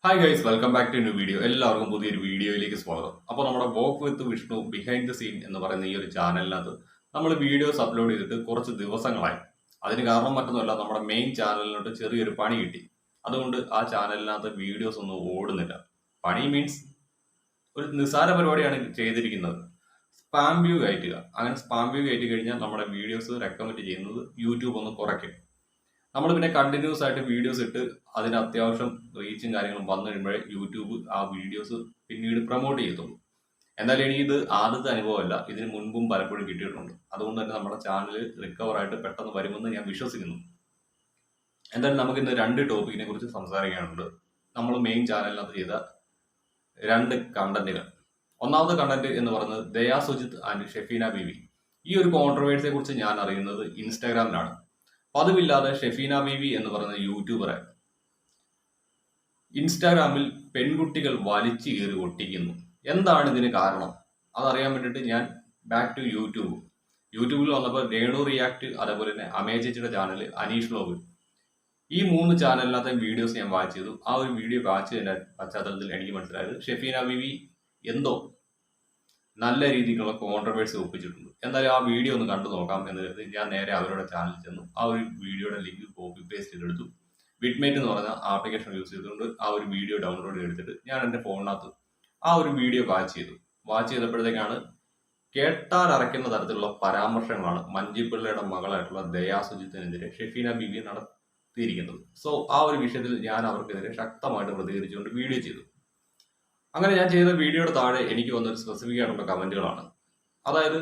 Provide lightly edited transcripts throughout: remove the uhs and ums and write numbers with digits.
Hi guys, welcome back to new video. എല്ലാവർക്കും പുതിയൊരു വീഡിയോയിലേക്ക് സ്വാഗതം. അപ്പോൾ നമ്മുടെ walk with Vishnu behind the scene എന്ന് പറയുന്ന ഈ ഒരു ചാനലിനകത്ത് നമ്മൾ വീഡിയോസ് അപ്ലോഡ് ചെയ്തിട്ട് കുറച്ച് ദിവസങ്ങളായി. അതിന് കാരണം മറ്റൊന്നുമല്ല, നമ്മുടെ മെയിൻ ചാനലിനോട്ട് ചെറിയൊരു പണി കിട്ടി. അതുകൊണ്ട് ആ ചാനലിനകത്ത് വീഡിയോസ് ഒന്നും ഓടുന്നില്ല. പണി മീൻസ് ഒരു നിസ്സാര പരിപാടിയാണ് ചെയ്തിരിക്കുന്നത്. സ്പാം വ്യൂ കയറ്റുക. അങ്ങനെ സ്പാം വ്യൂ കയറ്റി കഴിഞ്ഞാൽ നമ്മുടെ വീഡിയോസ് റെക്കമെൻഡ് ചെയ്യുന്നത് യൂട്യൂബ് ഒന്ന് കുറയ്ക്കും. നമ്മൾ പിന്നെ കണ്ടിന്യൂസ് ആയിട്ട് വീഡിയോസ് ഇട്ട് അതിന് അത്യാവശ്യം റീച്ചും കാര്യങ്ങളും വന്നു കഴിയുമ്പോഴേ യൂട്യൂബ് ആ വീഡിയോസ് പിന്നീട് പ്രൊമോട്ട് ചെയ്യത്തുള്ളൂ. എന്നാലും എനിക്കിത് ആദ്യത്തെ അനുഭവമല്ല, ഇതിന് മുൻപും പലപ്പോഴും കിട്ടിയിട്ടുണ്ട്. അതുകൊണ്ട് തന്നെ നമ്മുടെ ചാനൽ റിക്കവർ ആയിട്ട് പെട്ടെന്ന് വരുമെന്ന് ഞാൻ വിശ്വസിക്കുന്നു. എന്തായാലും നമുക്ക് ഇന്ന് രണ്ട് ടോപ്പിക്കിനെ കുറിച്ച് സംസാരിക്കാനുണ്ട്. നമ്മൾ മെയിൻ ചാനലിനകത്ത് ചെയ്ത രണ്ട് കണ്ടന്റുകൾ. ഒന്നാമത്തെ കണ്ടന്റ് എന്ന് പറയുന്നത് ദയാ സുജിത്ത് ആൻഡ് ഷെഫീന ബീവി. ഈ ഒരു കോൺട്രവേഴ്സിയെ കുറിച്ച് ഞാൻ അറിയുന്നത് ഇൻസ്റ്റാഗ്രാമിലാണ്. പതിവില്ലാതെ ഷെഫീന ബീവി എന്ന് പറയുന്ന യൂട്യൂബറെ ഇൻസ്റ്റാഗ്രാമിൽ പെൺകുട്ടികൾ വലിച്ചു കീറി ഒട്ടിക്കുന്നു. എന്താണ് ഇതിന് കാരണം? അതറിയാൻ വേണ്ടിയിട്ട് ഞാൻ ബാക്ക് ടു യൂട്യൂബിൽ വന്നപ്പോൾ രേണു റിയാക്ട്, അതേപോലെ തന്നെ അമേചേച്ചിയുടെ ചാനൽ അനീഷ് വ്ലോഗ്, ഈ മൂന്ന് ചാനലിനകത്തെ വീഡിയോസ് ഞാൻ വാച്ച് ചെയ്തു. ആ ഒരു വീഡിയോ വാച്ച് ചെയ്തതിന്റെ പശ്ചാത്തലത്തിൽ എനിക്ക് മനസ്സിലായത് ഷെഫീന ബീവി എന്തോ നല്ല രീതിക്കുള്ള കോൺട്രവേഴ്സി ഒപ്പിച്ചിട്ടുണ്ട്. എന്തായാലും ആ വീഡിയോ ഒന്ന് കണ്ടു നോക്കാം എന്ന് കരുതി ഞാൻ നേരെ അവരുടെ ചാനലിൽ ചെന്നു. ആ ഒരു വീഡിയോയുടെ ലിങ്ക് കോപ്പി പേസ്റ്റ് ചെയ്തെടുത്തു. വിറ്റ്മേറ്റ് എന്ന് പറയുന്ന ആപ്ലിക്കേഷൻ യൂസ് ചെയ്തുകൊണ്ട് ആ ഒരു വീഡിയോ ഡൗൺലോഡ് ചെയ്തെടുത്തിട്ട് ഞാൻ എൻ്റെ ഫോണിനകത്ത് ആ ഒരു വീഡിയോ വാച്ച് ചെയ്തപ്പോഴത്തേക്കാണ് കേട്ടാൽ അറയ്ക്കുന്ന തരത്തിലുള്ള പരാമർശങ്ങളാണ് മഞ്ജിപ്പിള്ളയുടെ മകളായിട്ടുള്ള ദയാ സുജിത്തിനെതിരെ ഷെഫീന ബീവി നടത്തിയിരിക്കുന്നത്. സോ ആ ഒരു വിഷയത്തിൽ ഞാൻ അവർക്കെതിരെ ശക്തമായിട്ട് പ്രതികരിച്ചുകൊണ്ട് വീഡിയോ ചെയ്തു. അങ്ങനെ ഞാൻ ചെയ്ത വീഡിയോയുടെ താഴെ എനിക്ക് വന്നൊരു സ്പെസിഫിക് ആയിട്ടുള്ള കമന്റുകളാണ്. അതായത്,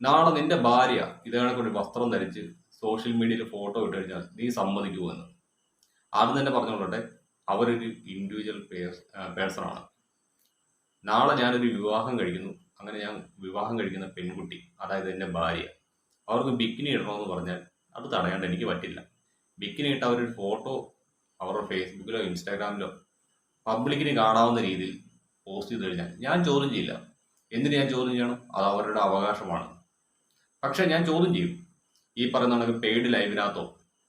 നാളെ നിന്റെ ഭാര്യ ഇതേ കണക്കൊരു വസ്ത്രം ധരിച്ച് സോഷ്യൽ മീഡിയയിൽ ഫോട്ടോ ഇട്ട് കഴിഞ്ഞാൽ നീ സമ്മതിക്കുമോ എന്ന്. ആദ്യം തന്നെ പറഞ്ഞുകൊള്ളട്ടെ, അവരൊരു ഇൻഡിവിജ്വൽ പേഴ്സൺ ആണ്. നാളെ ഞാനൊരു വിവാഹം കഴിക്കുന്നു. അങ്ങനെ ഞാൻ വിവാഹം കഴിക്കുന്ന പെൺകുട്ടി, അതായത് എൻ്റെ ഭാര്യ, അവർക്ക് ബിക്കിനി ഇടണമെന്ന് പറഞ്ഞാൽ അത് തടയാണ്ട് എനിക്ക് പറ്റില്ല. ബിക്കിനി ഇട്ട് അവരൊരു ഫോട്ടോ അവരുടെ ഫേസ്ബുക്കിലോ ഇൻസ്റ്റാഗ്രാമിലോ പബ്ലിക്കിന് കാണാവുന്ന രീതിയിൽ പോസ്റ്റ് ചെയ്ത് കഴിഞ്ഞാൽ ഞാൻ ചോദ്യം ചെയ്യില്ല. എന്തിന് ഞാൻ ചോദ്യം ചെയ്യണം? അത് അവരുടെ അവകാശമാണ്. പക്ഷെ ഞാൻ ചോദ്യം ചെയ്യും. ഈ പറയുന്ന കണക്ക് പെയ്ഡ് ലൈവിനകത്തോ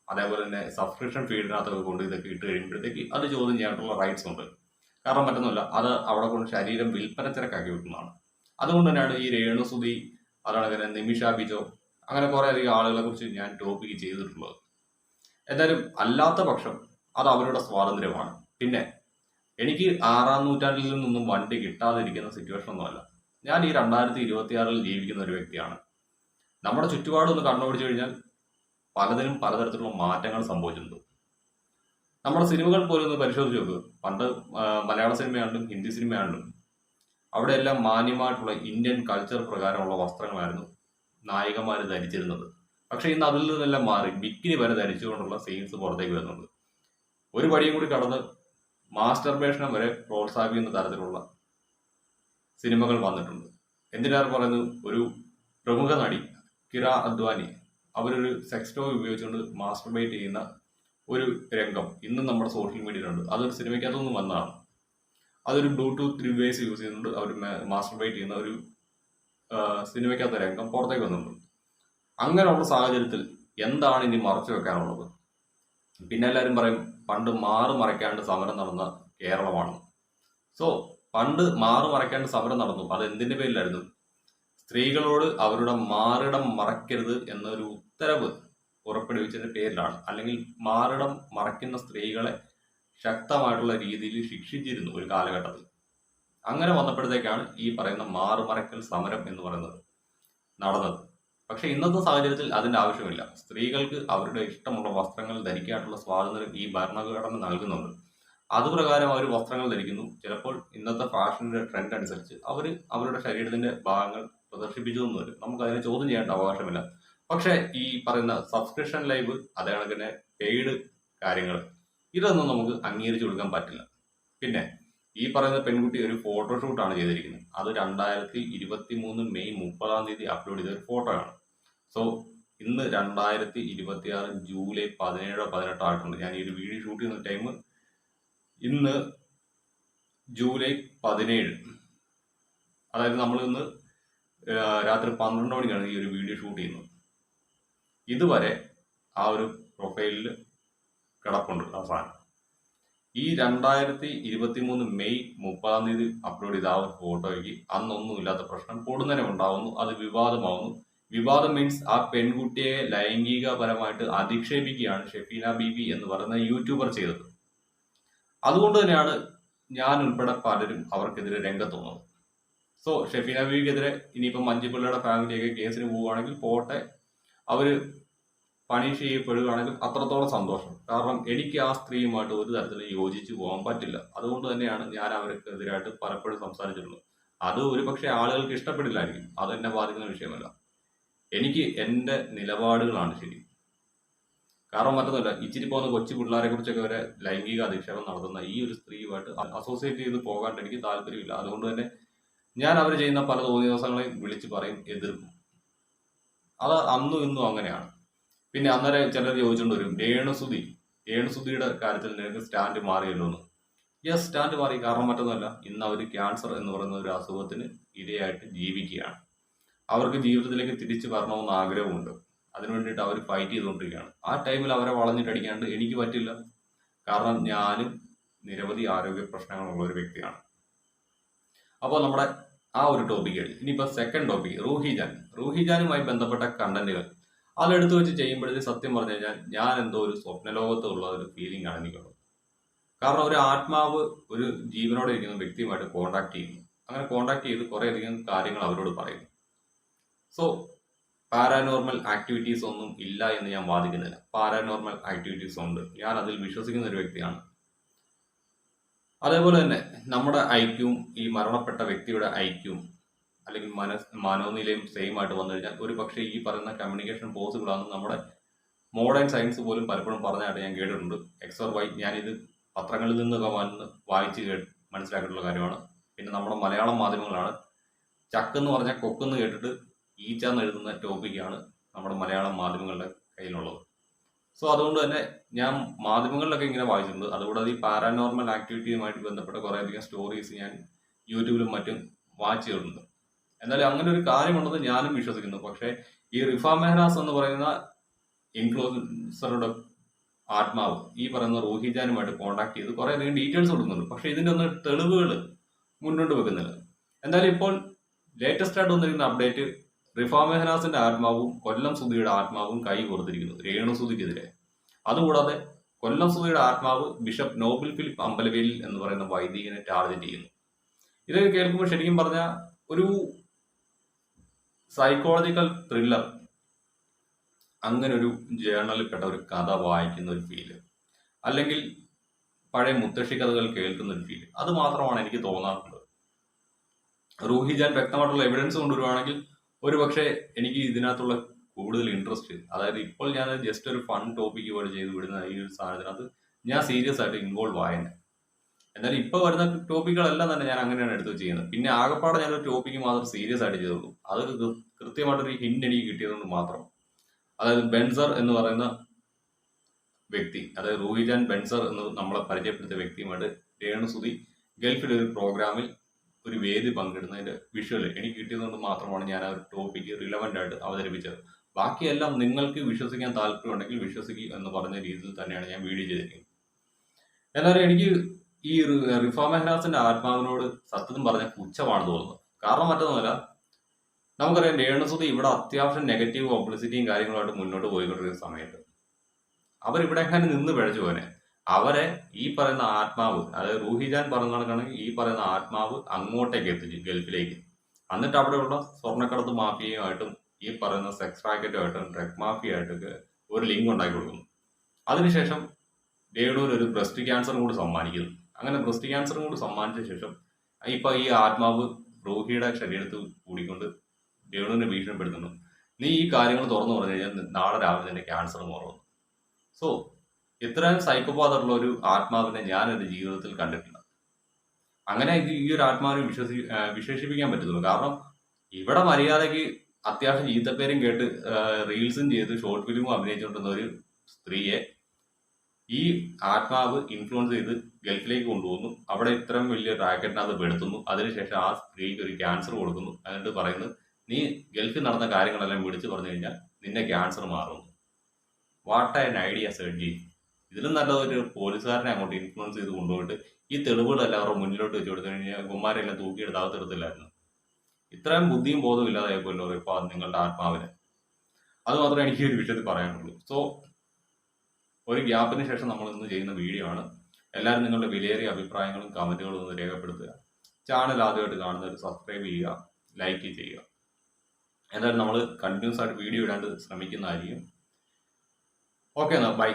അതേപോലെ തന്നെ സബ്സ്ക്രിപ്ഷൻ ഫീഡിനകത്തൊക്കെ കൊണ്ട് ഇതൊക്കെ ഇട്ട് കഴിയുമ്പോഴത്തേക്ക് അത് ചോദ്യം ചെയ്യാനുള്ള റൈറ്റ്സ് ഉണ്ട്. കാരണം പറ്റുന്നില്ല, അത് അവിടെ കൊണ്ട് ശരീരം വിൽപ്പനച്ചരക്കാക്കി വെക്കുന്നതാണ്. അതുകൊണ്ട് തന്നെയാണ് ഈ രേണുസുതി, അതാണ് തന്നെ നിമിഷ ബിജോ, അങ്ങനെ കുറെ അധികം ആളുകളെ കുറിച്ച് ഞാൻ ടോപ്പിക്ക് ചെയ്തിട്ടുള്ളത്. എന്തായാലും അല്ലാത്ത പക്ഷം അത് അവരുടെ സ്വാതന്ത്ര്യമാണ്. പിന്നെ എനിക്ക് 6-ാം നൂറ്റാണ്ടിൽ നിന്നൊന്നും വണ്ടി കിട്ടാതിരിക്കുന്ന സിറ്റുവേഷൻ ഒന്നുമല്ല. ഞാൻ ഈ 2026-ൽ ജീവിക്കുന്ന ഒരു വ്യക്തിയാണ്. നമ്മുടെ ചുറ്റുപാടൊന്ന് കണ്ണോടിച്ചു കഴിഞ്ഞാൽ പലതിനും പലതരത്തിലുള്ള മാറ്റങ്ങൾ സംഭവിച്ചിട്ടുണ്ട്. നമ്മുടെ സിനിമകൾ പോലും ഒന്ന് പരിശോധിച്ച് നോക്കുക. പണ്ട് മലയാള സിനിമയാണെങ്കിലും ഹിന്ദി സിനിമയാണെങ്കിലും അവിടെയെല്ലാം മാന്യമായിട്ടുള്ള ഇന്ത്യൻ കൾച്ചർ പ്രകാരമുള്ള വസ്ത്രങ്ങളായിരുന്നു നായികമാർ ധരിച്ചിരുന്നത്. പക്ഷെ ഇന്ന് അതിൽ നിന്നെല്ലാം മാറി ബിക്കിനി വരെ ധരിച്ചുകൊണ്ടുള്ള സീൻസ് പുറത്തേക്ക് വരുന്നുണ്ട്. ഒരു പടിയും കൂടി കടന്ന് മാസ്റ്റർബേഷനം വരെ പ്രോത്സാഹിപ്പിക്കുന്ന തരത്തിലുള്ള സിനിമകൾ വന്നിട്ടുണ്ട്. എന്തിനേറെ പറയുന്നു, ഒരു പ്രമുഖ നടി കിര അദ്വാനി, അവരൊരു സെക്സ് ടോയ് ഉപയോഗിച്ചുകൊണ്ട് മാസ്റ്റർബേറ്റ് ചെയ്യുന്ന ഒരു രംഗം ഇന്നും നമ്മുടെ സോഷ്യൽ മീഡിയയിലുണ്ട്. അതൊരു സിനിമയ്ക്കകത്തൊന്നും വന്നതാണ്. അതൊരു ബ്ലൂടൂത്ത് ഡിവൈസ് യൂസ് ചെയ്തുകൊണ്ട് അവർ മാസ്റ്റർബേറ്റ് ചെയ്യുന്ന ഒരു സിനിമയ്ക്കകത്ത രംഗം പുറത്തേക്ക് വന്നിട്ടുണ്ട്. അങ്ങനെയുള്ള സാഹചര്യത്തിൽ എന്താണ് ഇനി മറച്ചു വെക്കാനുള്ളത്? പിന്നെ എല്ലാവരും പറയും പണ്ട് മാറ് മറയ്ക്കാണ്ട് സമരം നടന്ന കേരളമാണ്. സോ പണ്ട് മാറ് മറയ്ക്കാണ്ട് സമരം നടന്നു. അത് എന്തിന്റെ പേരിലായിരുന്നു? സ്ത്രീകളോട് അവരുടെ മാറിടം മറയ്ക്കരുത് എന്നൊരു ഉത്തരവ് പുറപ്പെടുവിച്ചതിന്റെ പേരിലാണ്. അല്ലെങ്കിൽ മാറിടം മറയ്ക്കുന്ന സ്ത്രീകളെ ശക്തമായിട്ടുള്ള രീതിയിൽ ശിക്ഷിച്ചിരുന്നു ഒരു കാലഘട്ടത്തിൽ. അങ്ങനെ വന്നപ്പോഴത്തേക്കാണ് ഈ പറയുന്ന മാറുമറയ്ക്കൽ സമരം എന്ന് പറയുന്നത് നടന്നത്. പക്ഷെ ഇന്നത്തെ സാഹചര്യത്തിൽ അതിന്റെ ആവശ്യമില്ല. സ്ത്രീകൾക്ക് അവരുടെ ഇഷ്ടമുള്ള വസ്ത്രങ്ങൾ ധരിക്കാനുള്ള സ്വാതന്ത്ര്യം ഈ ഭരണഘടന നൽകുന്നുണ്ട്. അതുപ്രകാരം അവർ വസ്ത്രങ്ങൾ ധരിക്കുന്നു. ചിലപ്പോൾ ഇന്നത്തെ ഫാഷന്റെ ട്രെൻഡ് അനുസരിച്ച് അവർ അവരുടെ ശരീരത്തിന്റെ ഭാഗങ്ങൾ പ്രദർശിപ്പിച്ചു എന്ന് വരും. നമുക്ക് അതിനെ ചോദ്യം ചെയ്യേണ്ട അവകാശമില്ല. പക്ഷെ ഈ പറയുന്ന സബ്സ്ക്രിപ്ഷൻ ലൈവ്, അതേ കണക്കിന് പെയ്ഡ് കാര്യങ്ങൾ, ഇതൊന്നും നമുക്ക് അംഗീകരിച്ചു കൊടുക്കാൻ പറ്റില്ല. പിന്നെ ഈ പറയുന്ന പെൺകുട്ടി ഒരു ഫോട്ടോഷൂട്ടാണ് ചെയ്തിരിക്കുന്നത്. അത് 2023 മെയ് 30 അപ്ലോഡ് ചെയ്ത ഒരു ഫോട്ടോയാണ്. സോ ഇന്ന് 2026 ജൂലൈ 17-18 ആയിട്ടുണ്ട്. ഞാൻ ഈ ഒരു വീഡിയോ ഷൂട്ട് ചെയ്യുന്ന ടൈം ഇന്ന് ജൂലൈ 17. അതായത് നമ്മൾ ഇന്ന് രാത്രി 12 മണിക്കാണ് ഈ ഒരു വീഡിയോ ഷൂട്ട് ചെയ്യുന്നത്. ഇതുവരെ ആ ഒരു പ്രൊഫൈലിൽ കിടപ്പുണ്ട് ആ സാധനം. ഈ 2023 മെയ് 30 അപ്ലോഡ് ചെയ്ത ആ ഒരു ഫോട്ടോയ്ക്ക് അന്നൊന്നുമില്ലാത്ത പ്രശ്നം പൊടുന്നനെ ഉണ്ടാവുന്നു, അത് വിവാദമാവുന്നു. വിവാദം മീൻസ് ആ പെൺകുട്ടിയെ ലൈംഗികപരമായിട്ട് അധിക്ഷേപിക്കുകയാണ് ഷെഫീന ബീബി എന്ന് പറയുന്ന യൂട്യൂബർ ചെയ്തത്. അതുകൊണ്ട് തന്നെയാണ് ഞാൻ ഉൾപ്പെടെ പലരും അവർക്കെതിരെ രംഗത്ത് വന്നത്. സോ ഷെഫീന ബീവിക്കെതിരെ ഇനിയിപ്പം മഞ്ജുപിള്ളയുടെ ഫാമിലിയൊക്കെ കേസിന് പോവുകയാണെങ്കിൽ പോട്ടെ, അവര് പണിഷ് ചെയ്യപ്പെടുകയാണെങ്കിൽ അത്രത്തോളം സന്തോഷം. കാരണം എനിക്ക് ആ സ്ത്രീയുമായിട്ട് ഒരു തരത്തിലും യോജിച്ചു പോകാൻ പറ്റില്ല. അതുകൊണ്ട് തന്നെയാണ് ഞാൻ അവർക്കെതിരായിട്ട് പലപ്പോഴും സംസാരിച്ചിട്ടുള്ളത്. അത് ഒരുപക്ഷെ ആളുകൾക്ക് ഇഷ്ടപ്പെടില്ലായിരിക്കും, അതെന്നെ ബാധിക്കുന്ന വിഷയമല്ല. എനിക്ക് എൻ്റെ നിലപാടുകളാണ് ശരി. കാരണം മറ്റൊന്നുമില്ല, ഇച്ചിരി പോകുന്ന കൊച്ചു പിള്ളേരെ കുറിച്ചൊക്കെ വരെ ലൈംഗിക അധിക്ഷേപം നടത്തുന്ന ഈ ഒരു സ്ത്രീയുമായിട്ട് അസോസിയേറ്റ് ചെയ്ത് പോകാൻ എനിക്ക് താല്പര്യമില്ല. അതുകൊണ്ട് തന്നെ ഞാൻ അവർ ചെയ്യുന്ന പല തോന്നിയ ദിവസങ്ങളെയും വിളിച്ച് പറയും, എതിർക്കും. അത് അന്നും ഇന്നും അങ്ങനെയാണ്. പിന്നെ അന്നേരം ചിലർ ചോദിച്ചുകൊണ്ട് വരും, രേണുസുതിയുടെ കാര്യത്തിൽ നിനക്ക് സ്റ്റാൻഡ് മാറിയല്ലോ എന്ന്. യെസ്, സ്റ്റാൻഡ് മാറി. കാരണം മറ്റൊന്നുമല്ല, ഇന്ന് അവർ ക്യാൻസർ എന്ന് പറയുന്ന ഒരു അസുഖത്തിന് ഇരയായിട്ട് ജീവിക്കുകയാണ്. അവർക്ക് ജീവിതത്തിലേക്ക് തിരിച്ചു വരണമെന്ന് ആഗ്രഹമുണ്ട്. അതിനു വേണ്ടിയിട്ട് അവർ ഫൈറ്റ് ചെയ്തുകൊണ്ടിരിക്കുകയാണ്. ആ ടൈമിൽ അവരെ വളഞ്ഞിട്ടടിക്കാണ്ട് എനിക്ക് പറ്റില്ല. കാരണം ഞാനും നിരവധി ആരോഗ്യ പ്രശ്നങ്ങളുള്ള ഒരു വ്യക്തിയാണ്. അപ്പോൾ നമ്മുടെ ആ ഒരു ടോപ്പിക് കഴിഞ്ഞു. ഇനിയിപ്പോൾ സെക്കൻഡ് ടോപ്പിക്, റൂഹിജാനുമായി ബന്ധപ്പെട്ട കണ്ടന്റുകൾ അതെടുത്ത് വെച്ച് ചെയ്യുമ്പോഴത്തേക്ക് സത്യം പറഞ്ഞു കഴിഞ്ഞാൽ ഞാൻ എന്തോ ഒരു സ്വപ്നലോകത്തുള്ള ഒരു ഫീലിംഗ് ആണ് എനിക്കുള്ളത്. കാരണം ഒരു ആത്മാവ് ഒരു ജീവനോടെ ഇരിക്കുന്ന വ്യക്തിയുമായിട്ട് കോണ്ടാക്ട് ചെയ്യുന്നു. അങ്ങനെ കോണ്ടാക്ട് ചെയ്ത് കുറേയധികം കാര്യങ്ങൾ അവരോട് പറയുന്നു. സോ പാരാനോർമൽ ആക്ടിവിറ്റീസ് ഒന്നും ഇല്ല എന്ന് ഞാൻ വാദിക്കുന്നില്ല. പാരാനോർമൽ ആക്ടിവിറ്റീസ് ഉണ്ട്, ഞാൻ അതിൽ വിശ്വസിക്കുന്ന ഒരു വ്യക്തിയാണ്. അതേപോലെ തന്നെ നമ്മുടെ ഐക്യവും ഈ മരണപ്പെട്ട വ്യക്തിയുടെ ഐക്യവും അല്ലെങ്കിൽ മനോനിലയും സെയിം ആയിട്ട് വന്നു കഴിഞ്ഞാൽ ഒരു പക്ഷേ ഈ പറയുന്ന കമ്മ്യൂണിക്കേഷൻ പോസിബിൾ ആണെന്ന് നമ്മുടെ മോഡേൺ സയൻസ് പോലും പലപ്പോഴും പറഞ്ഞായിട്ട് ഞാൻ കേട്ടിട്ടുണ്ട്. എക്സ് ഓർ വൈ ഞാനിത് പത്രങ്ങളിൽ നിന്നൊക്കെ വായിച്ച് മനസ്സിലാക്കിയിട്ടുള്ള കാര്യമാണ്. പിന്നെ നമ്മുടെ മലയാളം മാധ്യമങ്ങളാണ് ചക്കെന്ന് പറഞ്ഞാൽ കൊക്കെന്ന് കേട്ടിട്ട് ഈച്ചാന്ന് എഴുതുന്ന ടോപ്പിക്കാണ് നമ്മുടെ മലയാളം മാധ്യമങ്ങളുടെ കയ്യിലുള്ളത്. സോ അതുകൊണ്ട് തന്നെ ഞാൻ മാധ്യമങ്ങളിലൊക്കെ ഇങ്ങനെ വായിച്ചിട്ടുണ്ട്. അതുകൂടാതെ ഈ പാരാനോർമൽ ആക്ടിവിറ്റിയുമായിട്ട് ബന്ധപ്പെട്ട കുറേയധികം സ്റ്റോറീസ് ഞാൻ യൂട്യൂബിലും മറ്റും വാച്ച് ചെയ്തിട്ടുണ്ട്. എന്നാലും അങ്ങനെ ഒരു കാര്യമുണ്ടെന്ന് ഞാനും വിശ്വസിക്കുന്നു. പക്ഷേ ഈ റിഫ മെഹ്റാസ് എന്ന് പറയുന്ന ഇൻഫ്ലുവൻസറുടെ ആത്മാവ് ഈ പറയുന്ന റൂഹിജാനുമായിട്ട് കോണ്ടാക്ട് ചെയ്ത് കുറേയധികം ഡീറ്റെയിൽസ് കൊടുക്കുന്നുണ്ട്. പക്ഷേ ഇതിൻ്റെ ഒന്നും തെളിവുകൾ മുന്നോട്ട് വെക്കുന്നില്ല. എന്തായാലും ഇപ്പോൾ ലേറ്റസ്റ്റ് ആയിട്ട് വന്നിരിക്കുന്ന അപ്ഡേറ്റ്, റിഫ മെഹ്റാസിന്റെ ആത്മാവും കൊല്ലം സുധിയുടെ ആത്മാവും കൈ കൊടുത്തിരിക്കുന്നു രേണുസുധിക്കെതിരെ. അതുകൂടാതെ കൊല്ലം സുധിയുടെ ആത്മാവ് ബിഷപ്പ് നോബിൾ ഫിലിപ്പ് അമ്പലവേലിൽ എന്ന് പറയുന്ന വൈദികനെ ടാർഗറ്റ് ചെയ്യുന്നു. ഇതൊക്കെ കേൾക്കുമ്പോൾ ശരിക്കും പറഞ്ഞാൽ ഒരു സൈക്കോളജിക്കൽ ത്രില്ലർ, അങ്ങനെ ഒരു ജേർണലിൽപ്പെട്ട ഒരു കഥ വായിക്കുന്ന ഒരു ഫീല്, അല്ലെങ്കിൽ പഴയ മുത്തശ്ശി കഥകൾ കേൾക്കുന്ന ഒരു ഫീല്, അത് മാത്രമാണ് എനിക്ക് തോന്നാറുള്ളത്. റൂഹിജാൻ വ്യക്തമായിട്ടുള്ള എവിഡൻസ് കൊണ്ടുവരുവാണെങ്കിൽ ഒരു പക്ഷേ എനിക്ക് ഇതിനകത്തുള്ള കൂടുതൽ ഇൻട്രസ്റ്റ്, അതായത് ഇപ്പോൾ ഞാൻ ജസ്റ്റ് ഒരു ഫൺ ടോപ്പിക്ക് പോലെ ചെയ്ത് വിടുന്ന ഈ ഒരു സാധനത്തിനകത്ത് ഞാൻ സീരിയസ് ആയിട്ട് ഇൻവോൾവ് ആയേനെ. എന്നാലും ഇപ്പോൾ വരുന്ന ടോപ്പിക്കുകളെല്ലാം തന്നെ ഞാൻ അങ്ങനെയാണ് എടുത്ത് ചെയ്യുന്നത്. പിന്നെ ആകെപ്പാടെ ഞാനൊരു ടോപ്പിക്ക് മാത്രം സീരിയസ് ആയിട്ട് ചെയ്തുള്ളൂ. അത് കൃത്യമായിട്ടൊരു ഹിന്റ് എനിക്ക് കിട്ടിയതുകൊണ്ട് മാത്രം. അതായത് ബെൻസർ എന്ന് പറയുന്ന വ്യക്തി, അതായത് റൂഹിജാൻ ബെൻസർ എന്ന് നമ്മളെ പരിചയപ്പെടുത്തിയ വ്യക്തിയുമായിട്ട് രേണുസുധി ഗൾഫിലെ ഒരു പ്രോഗ്രാമിൽ ഒരു വേദി പങ്കിടുന്നതിന്റെ വിഷ്വൽ എനിക്ക് കിട്ടിയതുകൊണ്ട് മാത്രമാണ് ഞാൻ ആ ഒരു ടോപ്പിക്ക് റിലവൻ്റ് ആയിട്ട് അവതരിപ്പിച്ചത്. ബാക്കിയെല്ലാം നിങ്ങൾക്ക് വിശ്വസിക്കാൻ താല്പര്യമുണ്ടെങ്കിൽ വിശ്വസിക്കുക എന്ന് പറഞ്ഞ രീതിയിൽ തന്നെയാണ് ഞാൻ വീഡിയോ ചെയ്തിരിക്കുന്നത്. എന്നാലും എനിക്ക് ഈ റിഫ മെഹ്റാസിന്റെ ആത്മാവിനോട് സത്യത്തിൽ പറഞ്ഞ പുച്ഛമാണ് തോന്നുന്നത്. കാരണം മറ്റൊന്നുമല്ല, നമുക്കറിയാം രേണുസുധി ഇവിടെ അത്യാവശ്യം നെഗറ്റീവ് പബ്ലിസിറ്റിയും കാര്യങ്ങളുമായിട്ട് മുന്നോട്ട് പോയിക്കൊണ്ടിരിക്കുന്ന സമയത്ത് അവരിവിടെ എങ്ങനെ നിന്ന് പിഴച്ചു പോനെ. അവരെ ഈ പറയുന്ന ആത്മാവ്, അതായത് റൂഹിജാൻ പറഞ്ഞ കണക്കാണെങ്കിൽ ഈ പറയുന്ന ആത്മാവ് അങ്ങോട്ടേക്ക് എത്തിച്ചു ഗൾഫിലേക്ക്. എന്നിട്ട് അവിടെയുള്ള സ്വർണ്ണക്കടത്ത് മാഫിയയുമായിട്ടും ഈ പറയുന്ന സെക്സ് റാക്കറ്റുമായിട്ടും ഡ്രഗ് മാഫിയായിട്ടൊക്കെ ഒരു ലിങ്ക് ഉണ്ടാക്കി കൊടുക്കുന്നു. അതിനുശേഷം രേണുവിന് ഒരു ബ്രസ്റ്റ് ക്യാൻസറും കൂടി സമ്മാനിക്കുന്നു. അങ്ങനെ ബ്രസ്റ്റ് ക്യാൻസറും കൂടി സമ്മാനിച്ച ശേഷം ഇപ്പൊ ഈ ആത്മാവ് റൂഹിയുടെ ശരീരത്തിൽ കൂടിക്കൊണ്ട് രേണുവിനെ ഭീഷണിപ്പെടുത്തുന്നു. നീ ഈ കാര്യങ്ങൾ തുറന്നു പറഞ്ഞു കഴിഞ്ഞാൽ നാളെ രാവിലെ തന്നെ ക്യാൻസർ മാറുന്നു. സോ ഇത്രയും സൈക്കോപാത്തുള്ള ഒരു ആത്മാവിനെ ഞാൻ എൻ്റെ ജീവിതത്തിൽ കണ്ടിട്ടില്ല. അങ്ങനെ ഈ ഒരു ആത്മാവിനെ വിശേഷിപ്പിക്കാൻ പറ്റുള്ളൂ. കാരണം ഇവിടെ മര്യാദയ്ക്ക് അത്യാവശ്യം ചീത്തപ്പേരും കേട്ട് റീൽസും ചെയ്ത് ഷോർട്ട് ഫിലിമും അഭിനയിച്ചുകൊണ്ടിരുന്ന ഒരു സ്ത്രീയെ ഈ ആത്മാവ് ഇൻഫ്ലുവൻസ് ചെയ്ത് ഗൾഫിലേക്ക് കൊണ്ടുപോകുന്നു. അവിടെ ഇത്രയും വലിയ റാക്കറ്റിനകത്ത് പെടുത്തുന്നു. അതിനുശേഷം ആ സ്ത്രീക്ക് ഒരു ക്യാൻസർ കൊടുക്കുന്നു. എന്നിട്ട് പറയുന്നത് നീ ഗൾഫിൽ നടന്ന കാര്യങ്ങളെല്ലാം വിളിച്ചു പറഞ്ഞു കഴിഞ്ഞാൽ നിന്റെ ക്യാൻസർ മാറുന്നു. What an idea Sirji. ഇതിലും നല്ലത് ഒരു പോലീസുകാരനെ അങ്ങോട്ട് ഇൻഫ്ലുവൻസ് ചെയ്ത് കൊണ്ടുപോയിട്ട് ഈ തെളിവുകളെല്ലാം അവരുടെ മുന്നിലോട്ട് വെച്ച് കൊടുത്തു കഴിഞ്ഞാൽ കുമാരെല്ലാം തൂക്കിയെടുത്ത് അകത്തെടുത്തില്ലായിരുന്നു. ഇത്രയും ബുദ്ധിയും ബോധവും ഇല്ലാതായപ്പോല്ലോ ഇപ്പൊ നിങ്ങളുടെ ആത്മാവിന്. അത് മാത്രമേ എനിക്ക് ഈ ഒരു വിഷയത്തിൽ പറയാനുള്ളൂ. സോ ഒരു ഗ്യാപ്പിന് ശേഷം നമ്മൾ ഇന്ന് ചെയ്യുന്ന വീഡിയോ ആണ്. എല്ലാവരും നിങ്ങളുടെ വിലയേറിയ അഭിപ്രായങ്ങളും കമന്റുകളും ഒന്ന് രേഖപ്പെടുത്തുക. ചാനൽ ആദ്യമായിട്ട് കാണുന്നവർ സബ്സ്ക്രൈബ് ചെയ്യുക, ലൈക്ക് ചെയ്യുക. എന്തായാലും നമ്മൾ കണ്ടിന്യൂസ് ആയിട്ട് വീഡിയോ ഇടാണ്ട് ശ്രമിക്കുന്നതായിരിക്കും. ഓക്കെ എന്നാ, ബൈ.